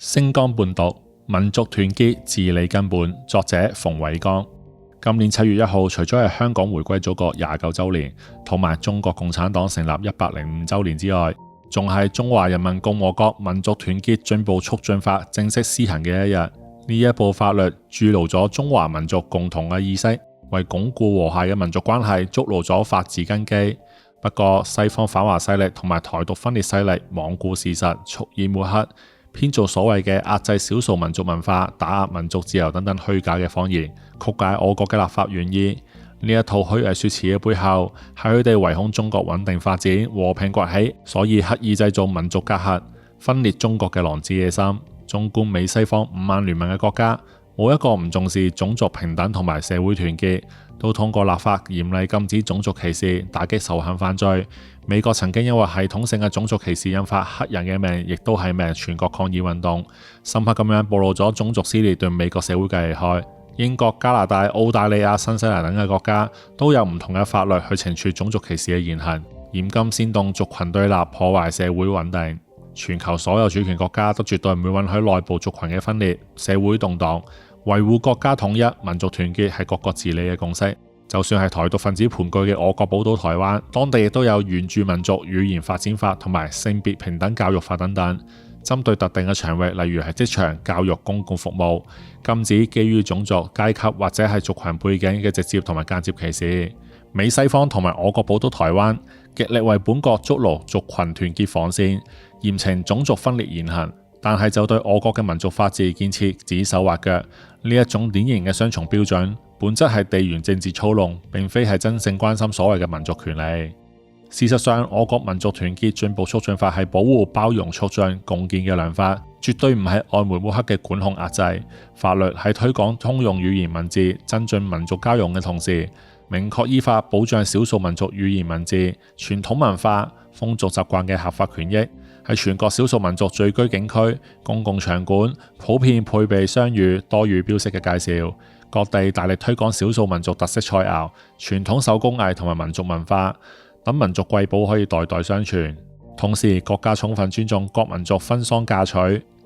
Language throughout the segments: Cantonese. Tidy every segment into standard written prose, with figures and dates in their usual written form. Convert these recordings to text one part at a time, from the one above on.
星光伴讀，民族團結治理根本。作者馮偉剛。今年7月1號，除咗係香港回歸祖國29週年，同埋中國共產黨成立105週年之外，仲係中華人民共和國民族團結進步促進法正式施行嘅一日。呢一部法律築牢咗中華民族共同嘅意識，為鞏固和諧嘅民族關係築牢咗法治根基。不過，西方反華勢力同埋台獨分裂勢力罔顧事實，蓄意抹黑，編造所謂嘅壓制少數民族文化、打壓民族自由等等虛假嘅謊言，曲解我國嘅立法原意。呢一套虛偽說辭嘅背後，係佢哋唯恐中國穩定發展、和平崛起，所以刻意製造民族隔閡、分裂中國嘅狼子野心。縱觀美西方5萬聯盟嘅國家，冇一個唔重視種族平等同埋社會團結，都通過立法嚴厲禁止種族歧視，打擊仇恨犯罪。美國曾經因為系統性嘅種族歧視引發黑人嘅命亦都係命全國抗議運動，深刻咁樣暴露咗種族撕裂對美國社會嘅危害。英國、加拿大、澳大利亞、新西蘭等嘅國家都有唔同嘅法律去懲處種族歧視嘅言行，嚴禁煽動族群對立，破壞社會穩定。全球所有主權國家都絕對唔會允許內部族群嘅分裂、社會動盪。維護國家統一、民族團結係各國治理嘅共識。就算係台獨分子盤踞嘅我國寶島台灣，當地亦都有原住民族語言發展法同埋性別平等教育法等等，針對特定嘅場域，例如係職場、教育、公共服務，禁止基於種族、階級或者係族群背景嘅直接同埋間接歧視。美西方同埋我國寶島台灣極力為本國築牢族群團結防線，嚴懲種族分裂言行，但係就對我國嘅民族法治建設指手畫腳。呢一種典型嘅雙重標準，本質係地緣政治操弄，並非係真正關心所謂嘅民族權利。事實上，我國民族團結進步促進法係保護、包容、促進、共建嘅良法，絕對唔係外媒抹黑嘅管控壓制。法律喺推廣通用語言文字、增進民族交融嘅同時，明確依法保障少數民族語言文字、傳統文化、風俗習慣嘅合法權益。喺全國少數民族聚居景區、公共場館普遍配備雙語、多語標識嘅介紹。各地大力推廣少數民族特色菜餚、傳統手工藝同埋民族文化等民族瑰寶可以代代相傳。同時，國家充分尊重各民族婚喪嫁娶、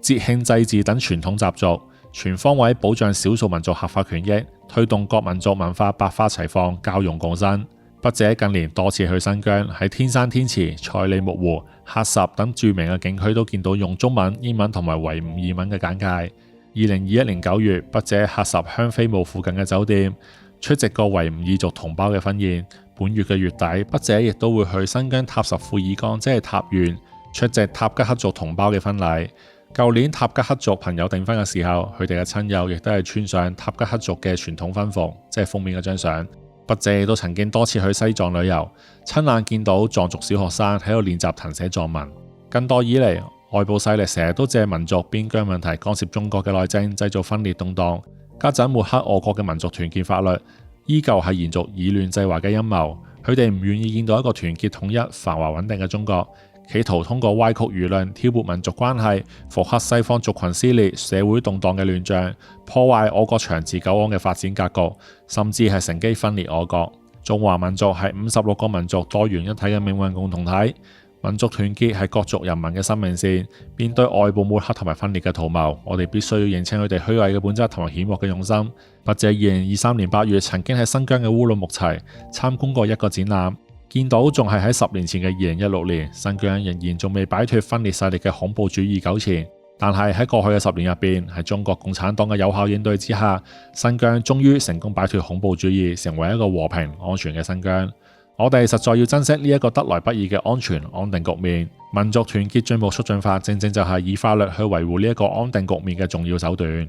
節慶祭祀等傳統習俗，全方位保障少數民族合法權益，推動各民族文化百花齊放、交融共生。筆者近年多次去新疆，喺天山天池、賽里木湖、喀什等著名嘅景區都見到用中文、英文同埋維吾爾文嘅簡介。2021年9月，筆者喀什香菲姆附近嘅酒店出席過維吾爾族同胞嘅婚宴。本月嘅月底，筆者亦都會去新疆塔什庫爾干，即係塔縣，出席塔吉克族同胞嘅婚禮。舊年塔吉克族朋友訂婚嘅時候，佢哋嘅親友亦都係穿上塔吉克族嘅傳統婚服，即係封面嗰張相。筆者亦都曾經多次去西藏旅遊，親眼見到藏族小學生喺度練習謄寫藏文。更多以嚟，外部勢力成日都借民族邊疆問題干涉中國嘅內政，製造分裂動盪，家陣抹黑我國嘅民族團結法律，依舊係延續以亂制華嘅陰謀。佢哋唔願意見到一個團結統一、繁華穩定嘅中國，企圖通過歪曲輿論、挑撥民族關係、復刻西方族群撕裂、社會動盪嘅亂象，破壞我國長治久安嘅發展格局，甚至係乘機分裂我國。中華民族係56個民族多元一體嘅命運共同體，民族團結係各族人民嘅生命線。面對外部抹黑同埋分裂嘅圖謀，我哋必須要認清佢哋虛偽嘅本質同埋險惡嘅用心。筆者2023年8月曾經喺新疆嘅烏魯木齊參觀過一個展覽，見到仲係喺10年前嘅2016年，新疆仍然仲未擺脫分裂勢力嘅恐怖主義糾纏。但係喺過去嘅10年入邊，喺中國共產黨嘅有效應對之下，新疆終於成功擺脫恐怖主義，成為一個和平安全嘅新疆。我哋實在要珍惜呢一個得來不易嘅安全安定局面。民族團結進步促進法正正就係以法律去維護呢一個安定局面嘅重要手段。